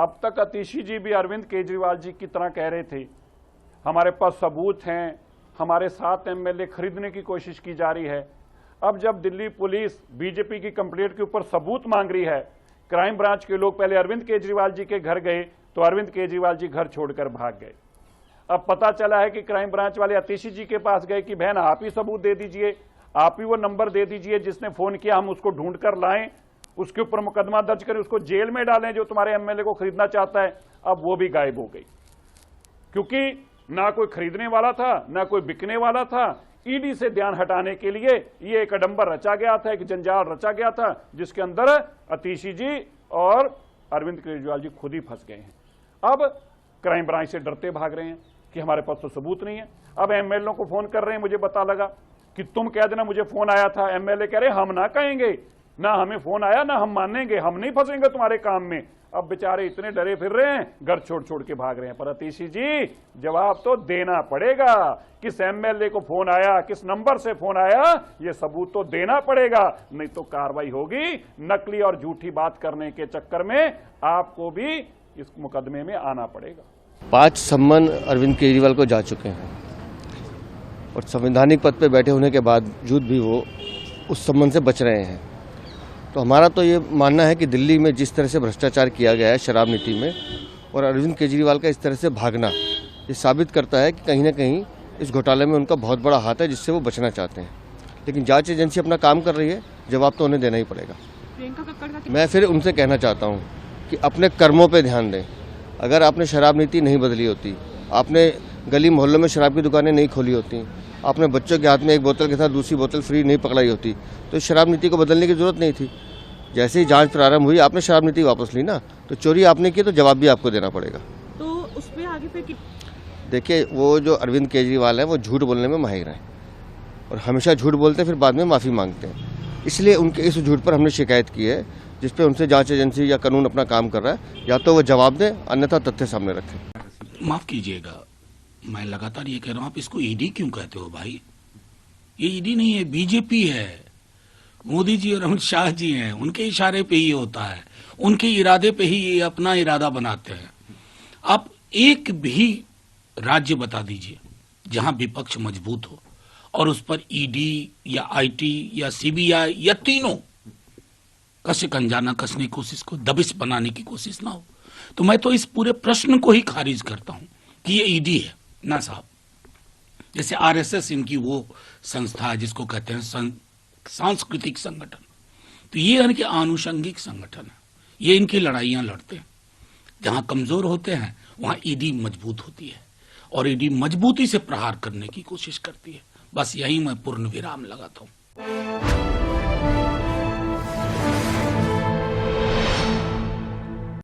अब तक अतीशी जी भी अरविंद केजरीवाल जी की तरह कह रहे थे, हमारे पास सबूत हैं, हमारे 7 एमएलए खरीदने की कोशिश की जा रही है। अब जब दिल्ली पुलिस बीजेपी की कंप्लेंट के ऊपर सबूत मांग रही है, क्राइम ब्रांच के लोग पहले अरविंद केजरीवाल जी के घर गए तो अरविंद केजरीवाल जी घर छोड़कर भाग गए। अब पता चला है कि क्राइम ब्रांच वाले अतीशी जी के पास गए कि बहन आप ही सबूत दे दीजिए, आप ही वो नंबर दे दीजिए जिसने फोन किया, हम उसको ढूंढ कर लाएं, उसके ऊपर मुकदमा दर्ज करें, उसको जेल में डालें जो तुम्हारे एमएलए को खरीदना चाहता है। अब वो भी गायब हो गई, क्योंकि ना कोई खरीदने वाला था ना कोई बिकने वाला था। ईडी से ध्यान हटाने के लिए ये एक अडंबर रचा गया था, एक जंजाल रचा गया था, जिसके अंदर अतीशी जी और अरविंद केजरीवाल जी खुद ही फंस गए हैं। अब क्राइम ब्रांच से डरते भाग रहे हैं कि हमारे पास तो सबूत नहीं है। अब एमएलए को फोन कर रहे हैं, मुझे पता लगा कि तुम कह देना मुझे फोन आया था। एमएलए कह रहे हम ना कहेंगे, ना हमें फोन आया ना हम मानेंगे, हम नहीं फंसेंगे तुम्हारे काम में। अब बेचारे इतने डरे फिर रहे हैं, घर छोड़ छोड़ के भाग रहे हैं। पर अतीशी जी जवाब तो देना पड़ेगा, किस एमएलए को फोन आया, किस नंबर से फोन आया, ये सबूत तो देना पड़ेगा, नहीं तो कार्रवाई होगी। नकली और झूठी बात करने के चक्कर में आपको भी इस मुकदमे में आना पड़ेगा। 5 सम्मन अरविंद केजरीवाल को जा चुके हैं और संवैधानिक पद पर बैठे होने के बावजूद भी वो उस सम्मन से बच रहे हैं। तो हमारा तो ये मानना है कि दिल्ली में जिस तरह से भ्रष्टाचार किया गया है शराब नीति में, और अरविंद केजरीवाल का इस तरह से भागना, ये साबित करता है कि कहीं ना कहीं इस घोटाले में उनका बहुत बड़ा हाथ है, जिससे वो बचना चाहते हैं। लेकिन जांच एजेंसी अपना काम कर रही है, जवाब तो उन्हें देना ही पड़ेगा। मैं फिर उनसे कहना चाहता हूँ कि अपने कर्मों पर ध्यान दें। अगर आपने शराब नीति नहीं बदली होती, आपने गली मोहल्लों में शराब की दुकानें नहीं खोली होती, आपने बच्चों के हाथ में एक बोतल के साथ दूसरी बोतल फ्री नहीं पकड़ाई होती, तो इस शराब नीति को बदलने की जरूरत नहीं थी। जैसे ही जांच प्रारंभ हुई आपने शराब नीति वापस ली ना, तो चोरी आपने की तो जवाब भी आपको देना पड़ेगा। तो उसमें आगे फिर देखिए, वो जो अरविंद केजरीवाल है वो झूठ बोलने में माहिर हैं और हमेशा झूठ बोलते हैं, फिर बाद में माफ़ी मांगते हैं। इसलिए उनके इस झूठ पर हमने शिकायत की है, जिस पे उनसे जांच एजेंसी या कानून अपना काम कर रहा है। या तो वो जवाब दें, अन्यथा तथ्य सामने रखें। माफ कीजिएगा, मैं लगातार ये कह रहा हूँ, आप इसको ईडी क्यों कहते हो भाई? ये ईडी नहीं है, बीजेपी है। मोदी जी और अमित शाह जी हैं, उनके इशारे पे ही होता है, उनके इरादे पे ही ये अपना इरादा बनाते हैं। आप एक भी राज्य बता दीजिए जहां विपक्ष मजबूत हो और उस पर ईडी या आईटी या सीबीआई या तीनों कसे कंजाना कसने की कोशिश को, दबिश बनाने की कोशिश ना हो। तो मैं तो इस पूरे प्रश्न को ही खारिज करता हूं कि ये ईडी है ना साहब। जैसे आरएसएस इनकी वो संस्था है जिसको कहते हैं सांस्कृतिक संगठन, तो ये इनके आनुषंगिक संगठन है, ये इनकी लड़ाइयां लड़ते हैं। जहां कमजोर होते हैं वहां ईडी मजबूत होती है और ईडी मजबूती से प्रहार करने की कोशिश करती है। बस यही मैं पूर्ण विराम लगाता हूं।